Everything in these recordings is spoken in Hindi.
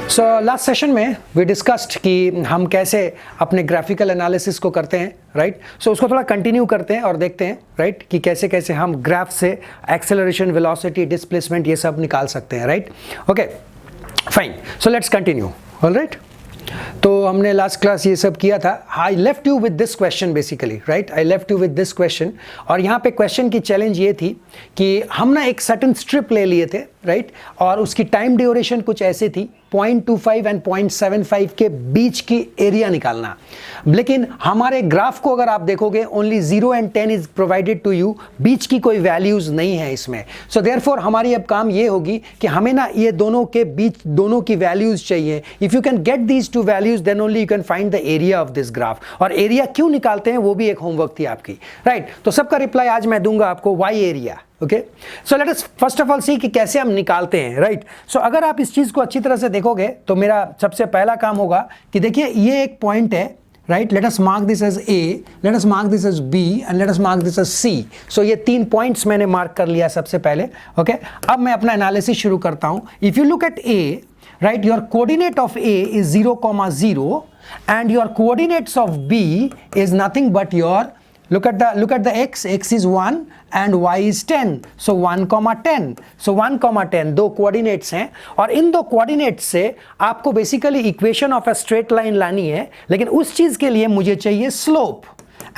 सो लास्ट सेशन में वी डिस्कस्ड कि हम कैसे अपने ग्राफिकल एनालिसिस को करते हैं, राइट। सो उसको थोड़ा कंटिन्यू करते हैं और देखते हैं, राइट, कि कैसे कैसे हम ग्राफ से एक्सेलरेशन, वेलोसिटी, डिस्प्लेसमेंट ये सब निकाल सकते हैं, right. Okay fine, so let's continue. Alright, तो हमने लास्ट क्लास ये सब किया था। I left you with this question basically, right, I left you with this question. और यहाँ पे क्वेश्चन की चैलेंज ये थी कि हम ना एक सर्टेन स्ट्रिप ले लिए थे, राइट, और उसकी टाइम ड्यूरेशन कुछ ऐसे थी 0.25 एंड 0.75 के बीच की एरिया निकालना। लेकिन हमारे ग्राफ को अगर आप देखोगे only 0 and 10 is provided to you, बीच की कोई वैल्यूज नहीं है इसमें। सो देयरफॉर हमारी अब काम ये होगी कि हमें ना ये दोनों के बीच दोनों की वैल्यूज चाहिए। If you can get these two values then only you can find the area of this graph. और एरिया क्यों निकालते हैं वो भी एक होमवर्क थी आपकी, राइट। तो सबका रिप्लाई आज मैं दूंगा आपको, Y area. Okay, so let us first of all see कि कैसे हम निकालते हैं, राइट। सो अगर आप इस चीज को अच्छी तरह से देखोगे तो मेरा सबसे पहला काम होगा कि देखिए ये एक पॉइंट है, right. Let us mark this as A, let us mark this as B and let us mark this as C. So ये 3 पॉइंट्स मैंने मार्क कर लिया सबसे पहले। ओके, अब मैं अपना एनालिसिस शुरू करता हूं। If you look eight A, right, your coordinate of A is 0,0 and your coordinates of B is nothing but your, look at the x is 1 and y is 10, so 1,10, so 1,10 दो कोऑर्डिनेट्स हैं। और इन दो कोऑर्डिनेट्स से आपको basically equation of a straight line लानी है, लेकिन उस चीज के लिए मुझे चाहिए slope,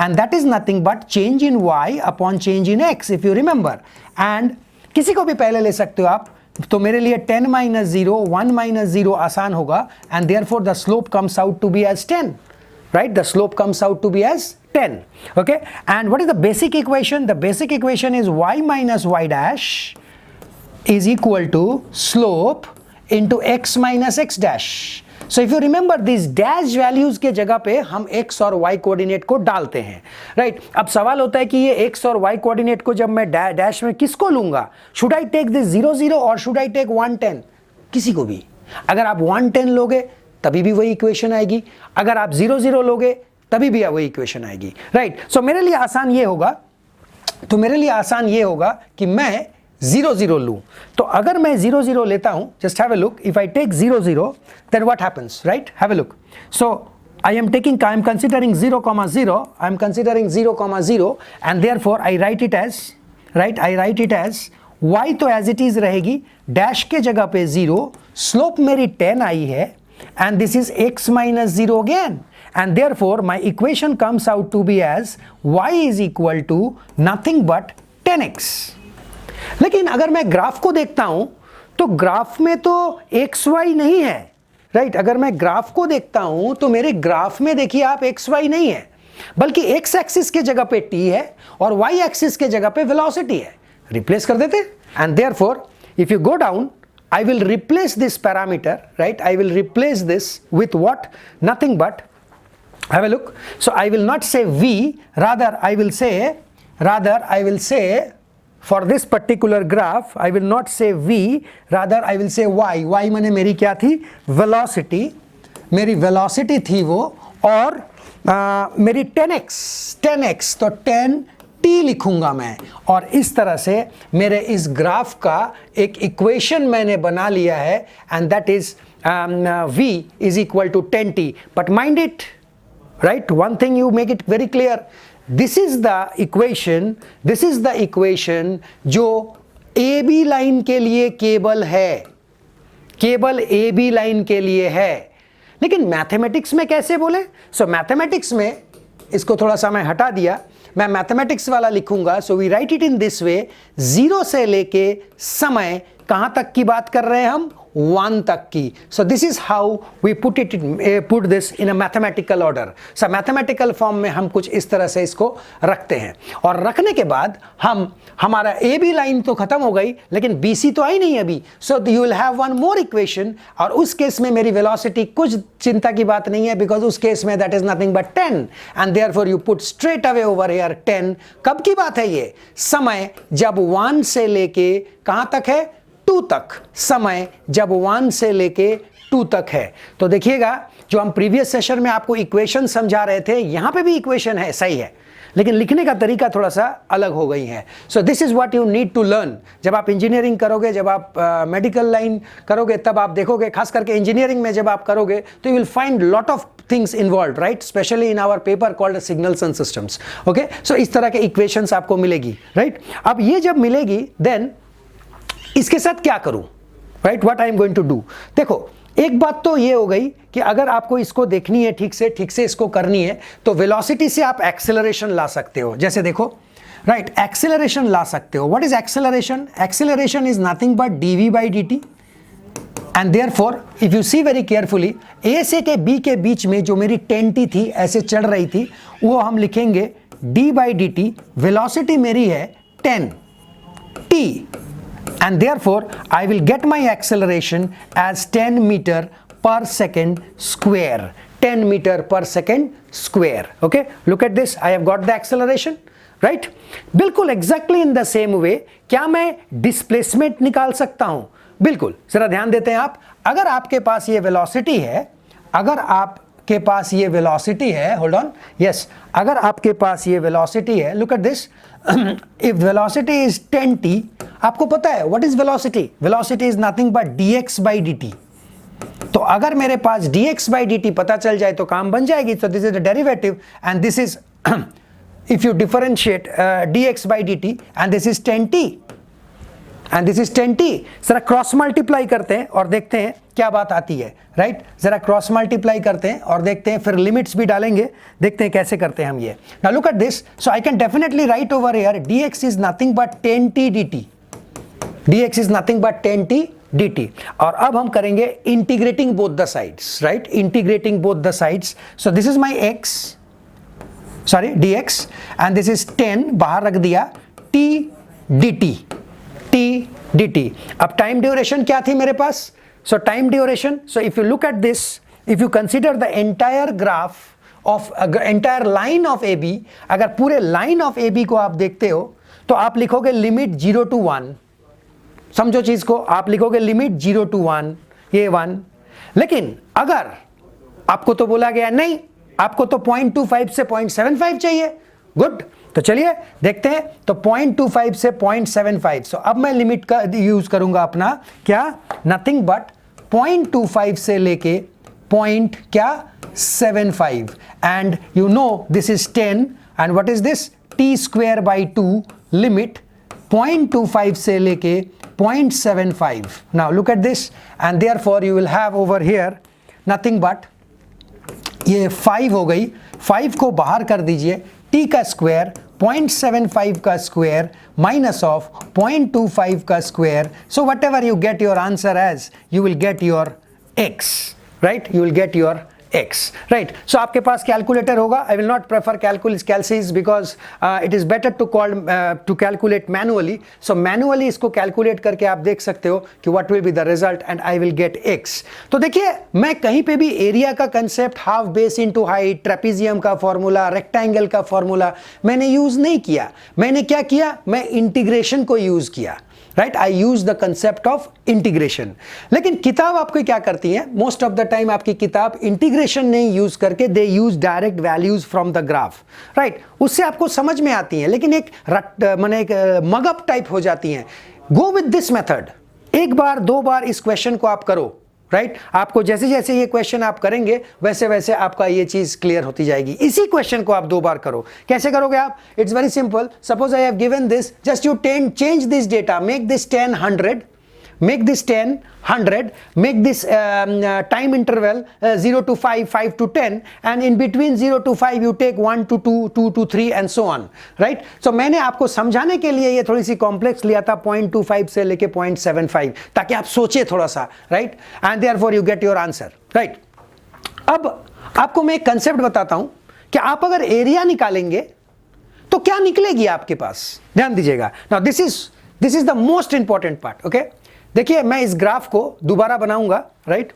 and that is nothing but change in y upon change in x, if you remember। and किसी को भी पहले ले सकते हो आप, तो मेरे लिए 10 minus 0, 1 minus 0 आसान होगा, and therefore the slope comes out to be as 10, right? The slope comes out to be as 10. Okay, and what is the basic equation? The basic equation is y minus y dash is equal to slope into x minus x dash. So if you remember these dash values के जगह पे हम x और y कोऑर्डिनेट को डालते हैं, राइट। अब सवाल होता है कि ये x और y कोऑर्डिनेट को जब मैं डैश में किसको लूंगा? शुड आई टेक दिस 0 0 और शुड आई टेक 110? किसी को भी। अगर आप 110 लोगे तभी भी वही इक्वेशन आएगी, अगर आप 0 0 लोगे तभी भी वही इक्वेशन आएगी, राइट। सो मेरे लिए आसान ये होगा कि मैं 0 0 लूं। तो अगर मैं 0 0 लेता हूं, just have a look, if I take 0 0 then what happens, right? Have a look. So I am considering 0,0, I am considering 0,0 and therefore I write it as, right, I write it as y तो as it is रहेगी, डैश के जगह पे 0, स्लोप मेरी 10 आई है and this is x minus 0 again, and therefore my equation comes out to be as y is equal to nothing but 10x। लेकिन अगर मैं ग्राफ को देखता हूं तो ग्राफ में तो xy नहीं है, राइट। अगर मैं ग्राफ को देखता हूं तो मेरे ग्राफ में देखिए आप xy नहीं है, बल्कि x एक्सिस के जगह पे t है और y एक्सिस के जगह पे वेलोसिटी है। रिप्लेस कर देते, and therefore if you go down I will replace this parameter, right? I will replace this with what? Nothing but, have a look. So I will not say v, rather I will say for this particular graph I will not say v, rather I will say y। y माने मेरी क्या थी? वेलोसिटी, मेरी वेलोसिटी थी वो, और मेरी 10x, तो 10t लिखूंगा मैं। और इस तरह से मेरे इस ग्राफ का एक इक्वेशन मैंने बना लिया है, and that is v is equal to 10t। But mind it, right, one thing you make it very clear, this is the equation जो AB लाइन के लिए केवल है, केवल AB लाइन के लिए है। लेकिन मैथमेटिक्स में कैसे बोले? सो मैथमेटिक्स में इसको थोड़ा सा मैं हटा दिया, मैं मैथमेटिक्स वाला लिखूंगा। So we write it in this way, 0 से लेके समय कहां तक की बात कर रहे हैं हम? 1 तक की। So this is how we put this in a mathematical order. So mathematical form में हम कुछ इस तरह से इसको रखते हैं, और रखने के बाद हमारा ए बी लाइन तो खत्म हो गई, लेकिन बी सी तो आई नहीं अभी। So you will have one more equation, और उस केस में मेरी वेलोसिटी कुछ चिंता की बात नहीं है, बिकॉज उस केस में that is nothing but 10, and therefore you put straight away over here 10। कब की बात है ये? समय जब 1 से लेके कहां तक है? 2 तक। समय जब 1 से लेके 2 तक है। तो देखिएगा, जो हम प्रीवियस सेशन में आपको इक्वेशन समझा रहे थे, यहां पे भी इक्वेशन है, सही है, लेकिन लिखने का तरीका थोड़ा सा अलग हो गई है. So this is what you need to learn. जब आप इंजीनियरिंग करोगे, जब आप मेडिकल लाइन करोगे, तब आप देखोगे, खास करके इंजीनियरिंग में जब आप करोगे तो you will find lot of things involved, right? Especially in our paper called signals and systems. Okay, so इस तरह के equations आपको मिलेगी, right? अब ये जब मिलेगी, then इसके साथ क्या करूं, right? What I am going to do? देखो, एक बात तो ये हो गई कि अगर आपको इसको देखनी है ठीक से इसको करनी है, तो वेलोसिटी से आप एक्सेलरेशन ला सकते हो. जैसे देखो, राइट, एक्सेलरेशन ला सकते हो. What is acceleration? Acceleration is nothing but dv by dt. And therefore if you see very carefully, A से के बी के बीच में जो मेरी 10t थी, ऐसे चढ़ रही थी, वो हम लिखेंगे d by dt. वेलोसिटी मेरी है 10t, and therefore I will get my acceleration as 10 meter per second square. 10 meter per second square. Okay, look at this. I have got the acceleration, right? बिल्कुल exactly in the same way. क्या मैं displacement निकाल सकता हूं? बिल्कुल. जरा ध्यान देते हैं आप. अगर आपके पास ये वेलोसिटी है, होल्ड ऑन, यस, अगर आपके पास ये वेलोसिटी है, look at this, if velocity is 10t, आपको पता है what is velocity? Velocity is nothing but dx by dt. तो अगर मेरे पास dx by dt पता चल जाए तो काम बन जाएगी. तो this is the derivative and this is if you differentiate dx by dt and this is 10t and this is 10t. जरा क्रॉस मल्टीप्लाई करते हैं और देखते हैं क्या बात आती है, राइट? जरा क्रॉस मल्टीप्लाई करते हैं और देखते हैं, फिर लिमिट्स भी डालेंगे, देखते हैं कैसे करते हैं हम ये. Now look at this. So I can definitely right over here dx is nothing but 10t dt. dx is nothing but 10t dt. और अब हम करेंगे integrating both the sides, right? Integrating both the sides. So this is my x, sorry dx, and this is 10, बाहर रख दिया, t dt. अब टाइम ड्यूरेशन क्या थी मेरे पास? So time duration, so if you look at this, if you consider the entire graph of entire line of A B, अगर पूरे लाइन ऑफ ए बी को आप देखते हो तो आप लिखोगे लिमिट 0 to 1. समझो चीज को, आप लिखोगे लिमिट 0 to 1, ये 1. लेकिन अगर आपको तो बोला गया नहीं, आपको तो 0.25 से 0.75 चाहिए. गुड, तो चलिए देखते हैं. तो 0.25 से 0.75. सो अब मैं लिमिट का यूज करूंगा अपना, क्या? नथिंग बट 0.25 से लेके क्या 75. And you know this is 10 and what is this? t square by 2 limit 0.25 से लेके 0.75. Now look at this and therefore you will have over here nothing but, ये 5 हो गई, 5 को बाहर कर दीजिए, t का स्क्वायर 0.75 का स्क्वायर माइनस ऑफ 0.25 का square. So whatever you get your answer as, you will get your x, right? You will get your x, right? So आपके पास कैलकुलेटर होगा. I will not prefer calculus because it is better to calculate manually. So manually इसको कैलकुलेट करके आप देख सकते हो कि what will be the result and I will get x. तो देखिए, मैं कहीं पे भी एरिया का concept, half base into height, trapezium का फॉर्मूला, रेक्टेंगल का फॉर्मूला मैंने यूज नहीं किया. मैंने क्या किया? मैं इंटीग्रेशन को यूज किया, right? I use the concept of integration. लेकिन किताब आपको क्या करती है? मोस्ट ऑफ द टाइम आपकी किताब इंटीग्रेशन नहीं यूज करके they use direct values from the graph, right? उससे आपको समझ में आती है, लेकिन एक मगअप टाइप हो जाती है. Go with this method. एक बार 2 बार इस क्वेश्चन को आप करो, राइट? आपको जैसे जैसे ये क्वेश्चन आप करेंगे वैसे वैसे आपका ये चीज क्लियर होती जाएगी. इसी क्वेश्चन को आप 2 बार करो. कैसे करोगे आप? It's very simple. Suppose I have given this, just you change this data, make this 10 100, make this 10 100, make this time interval 0 to 5, 5 to 10, and in between 0 to 5 you take 1 to 2, 2 to 3 and so on, right? So मैंने आपको समझाने के लिए ये थोड़ी सी कॉम्प्लेक्स लिया था, 0.25 से लेके 0.75, ताकि आप सोचे थोड़ा सा, right? And therefore you get your answer, right? अब आपको मैं एक कंसेप्ट बताता हूं कि आप अगर एरिया निकालेंगे तो क्या निकलेगी आपके पास. ध्यान दीजिएगा. Now this is the most important part, okay? देखिए, मैं इस ग्राफ को दोबारा बनाऊंगा, राइट?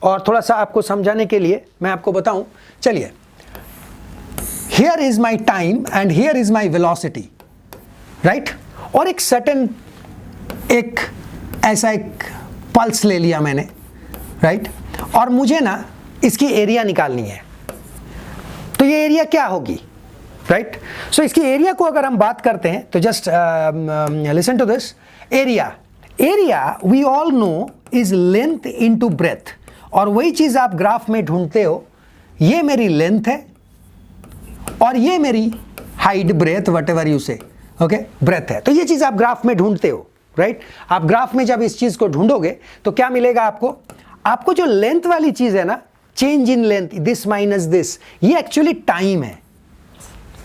और थोड़ा सा आपको समझाने के लिए मैं आपको बताऊं. चलिए, here is my time and here is my velocity, right? और एक सर्टेन ऐसा एक पल्स ले लिया मैंने, राइट? और मुझे ना इसकी एरिया निकालनी है. तो ये एरिया क्या होगी? राइट। सो इसकी एरिया को अगर हम बात करते हैं तो just listen to this. Area we all know is length into breadth, और वही चीज आप ग्राफ में ढूंढते हो। ये मेरी लेंथ है और ये मेरी height, breadth, whatever you say, okay, breadth है। तो ये चीज आप ग्राफ में ढूंढते हो, राइट। आप ग्राफ में जब इस चीज को ढूंढोगे तो क्या मिलेगा आपको? आपको जो लेंथ वाली चीज है ना, change in length, this minus this, ये एक्चुअली टाइम है।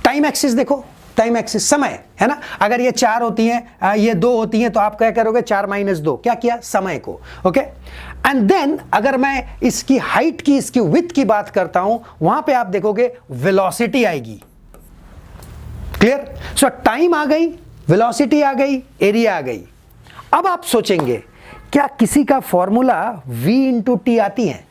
टाइम एक्सिस देखो, टाइम एक्सिस समय है ना। अगर ये 4 होती हैं, ये 2 होती हैं, तो आप क्या करोगे? 4 - 2, क्या किया? समय को, ओके। एंड देन अगर मैं इसकी हाइट की, इसकी विड्थ की बात करता हूं, वहां पे आप देखोगे वेलोसिटी आएगी। क्लियर? सो टाइम आ गई, वेलोसिटी आ गई, एरिया आ गई। अब आप सोचेंगे क्या किसी का फॉर्मूला v × t आती है?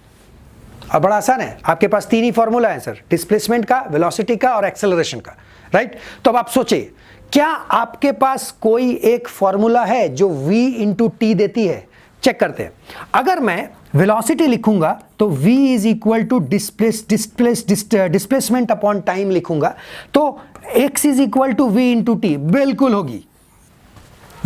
अब बड़ा आसान है, आपके पास 3 ही फॉर्मूला है सर, डिस्प्लेसमेंट का, वेलोसिटी का और एक्सेलरेशन का, राइट। तो अब आप सोचिए, क्या आपके पास कोई एक फॉर्मूला है जो v × t देती है? चेक करते हैं। अगर मैं वेलोसिटी लिखूंगा तो v = डिस्प्लेसमेंट अपॉन टाइम लिखूंगा, तो x = v × t बिल्कुल होगी,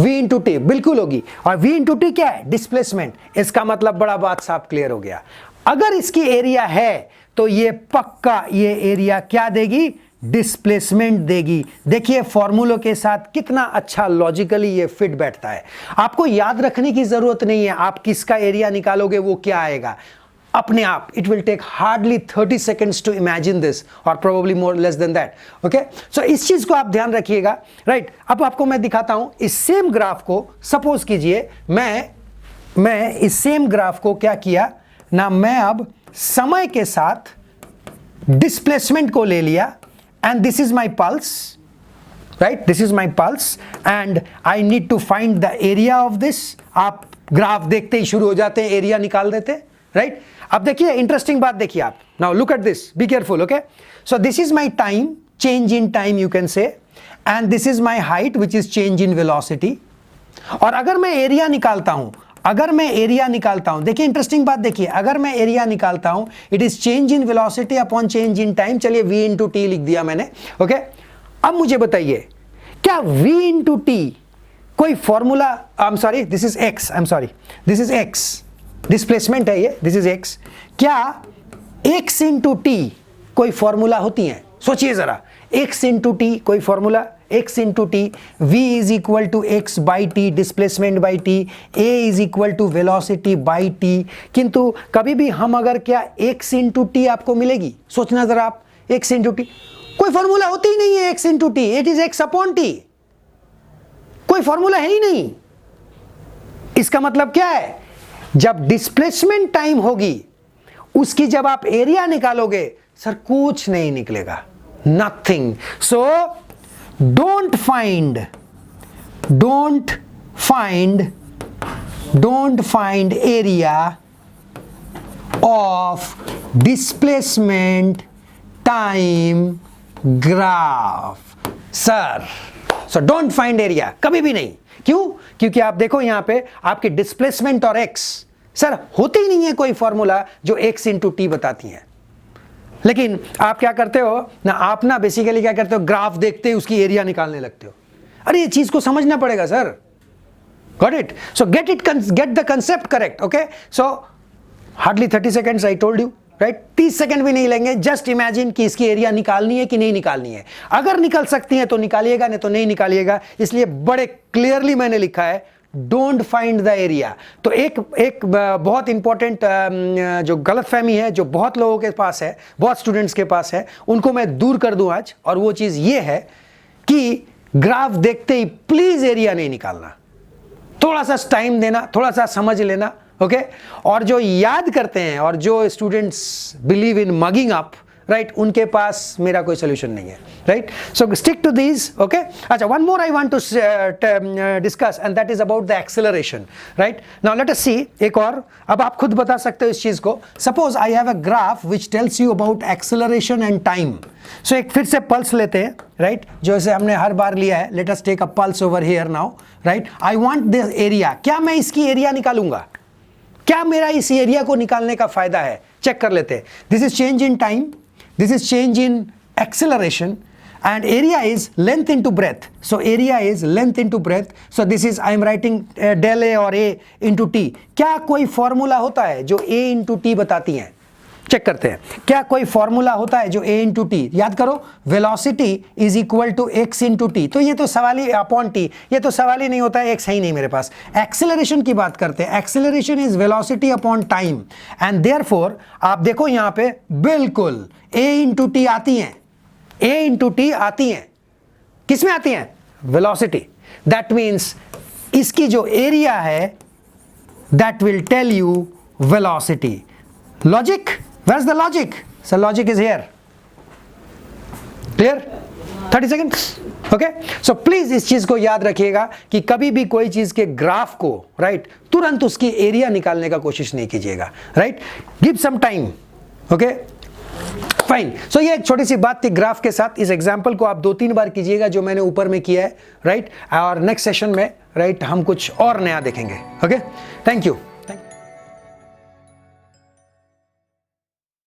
v × t बिल्कुल होगी। और v × t क्या है? डिस्प्लेसमेंट। इसका मतलब बड़ा बात साफ क्लियर हो गया। अगर इसकी एरिया है तो ये पक्का ये एरिया क्या देगी? डिस्प्लेसमेंट देगी। देखिए फॉर्मूलों के साथ कितना अच्छा लॉजिकली ये फिट बैठता है। आपको याद रखने की जरूरत नहीं है आप किसका एरिया निकालोगे वो क्या आएगा, अपने आप। It will take hardly 30 seconds to imagine this, और probably more less than that, okay. So इस चीज को आप ध्यान रखिएगा, राइट। अब आपको मैं दिखाता हूं इस सेम ग्राफ को। सपोज कीजिए मैं इस सेम ग्राफ को क्या किया ना, मैं अब समय के साथ डिस्प्लेसमेंट को ले लिया, and this is my pulse, right, this is my pulse, and I need to find the area of this. आप ग्राफ देखते ही शुरू हो जाते हैं एरिया निकाल देते, राइट। अब देखिए इंटरेस्टिंग बात देखिए आप, now look at this, be careful, okay. So this is my time, change in time you can say, and this is my height which is change in velocity. और अगर मैं एरिया निकालता हूं, देखिए इंटरेस्टिंग बात देखिए, अगर मैं एरिया निकालता हूं, it is change in velocity upon change in time. चलिए v × t लिख दिया मैंने, ओके। अब मुझे बताइए क्या v × t कोई formula, I am sorry this is x, I am sorry this is x, displacement है ये, दिस इज x, क्या x × t कोई फॉर्मूला होती है? सोचिए जरा, x × t कोई formula? x × t, v = x/t, displacement by t, a = velocity by t। किंतु कभी भी हम अगर क्या x × t आपको मिलेगी? सोचना जरा आप, x × t कोई फॉर्मूला होती ही नहीं है। x × t, it is x/t, कोई फॉर्मूला है ही नहीं। इसका मतलब क्या है? जब डिस्प्लेसमेंट टाइम होगी उसकी जब आप एरिया निकालोगे, सर कुछ नहीं निकलेगा, nothing. So don't find area of displacement time graph, sir. So don't find area, कभी भी नहीं। क्यों? क्योंकि आप देखो यहां पे आपके डिस्प्लेसमेंट और x, सर होती ही नहीं है कोई फॉर्मूला जो x × t बताती है। लेकिन आप क्या करते हो ना, आप ना बेसिकली क्या करते हो, ग्राफ देखते ही उसकी एरिया निकालने लगते हो। अरे ये चीज को समझना पड़ेगा sir, got it? So get the concept correct, okay. So hardly 30 seconds I told you, right. 30 second भी नहीं लेंगे, जस्ट इमेजिन कि इसकी एरिया निकालनी है कि नहीं निकालनी है। अगर निकल सकती है तो निकालिएगा, नहीं तो नहीं निकालिएगा। इसलिए बड़े क्लियरली मैंने लिखा है डोंट फाइंड द एरिया। तो एक बहुत इंपॉर्टेंट जो गलतफहमी है जो बहुत लोगों के पास है, बहुत स्टूडेंट्स के पास है, उनको मैं दूर कर दूं आज। और वो चीज ये है कि ग्राफ देखते ही प्लीज एरिया नहीं निकालना, थोड़ा सा टाइम देना, थोड़ा सा समझ लेना, ओके। और जो याद करते हैं और जो students believe in mugging up, right, उनके पास मेरा कोई सोल्यूशन नहीं है, right. So stick to these, okay. अच्छा, one more I want to discuss and that is about the acceleration, right. Now let us see एक और। अब आप खुद बता सकते हो इस चीज को। Suppose I have a graph which tells you about acceleration and time. So एक फिर से पल्स लेते हैं, राइट, जो इसे हमने हर बार लिया है। Let us take a pulse over here now, right. I want this area. क्या मैं इसकी एरिया निकालूंगा? क्या मेरा इस एरिया को निकालने का फायदा है? चेक कर लेते हैं। This is change in time, this is change in acceleration, and area is length into breadth. So area is length into breadth. So this is I am writing del A और A into T. क्या कोई फॉर्मूला होता है जो A into T बताती है? चेक करते हैं, क्या कोई फॉर्मूला होता है जो A into T? याद करो, velocity is equal to x into T. तो ये तो सवाल ही अपॉन T, ये तो सवाल ही नहीं होता है, x है ही नहीं मेरे पास. एक्सेलरेशन की बात करते हैं, acceleration is velocity upon time, and therefore आप देखो यहां पे बिल्कुल A into T आती हैं, A into T आती हैं. किस में आती हैं? वेलोसिटी. दैट मीन्स इसकी जो एरिया है that will tell you velocity. Logic? Where's the logic? So logic is here. Clear? 30 seconds. Okay? So please इस चीज को याद रखिएगा कि कभी भी कोई चीज के ग्राफ को राइट तुरंत उसकी एरिया निकालने का कोशिश नहीं कीजिएगा. Right? Give some time. Okay? Fine. So ये एक छोटी सी बात थी ग्राफ के साथ. इस एग्जाम्पल को आप 2-3 बार कीजिएगा जो मैंने ऊपर में किया है. राइट? और नेक्स्ट सेशन में राइट हम कुछ और नया देखेंगे. ओके? Thank you.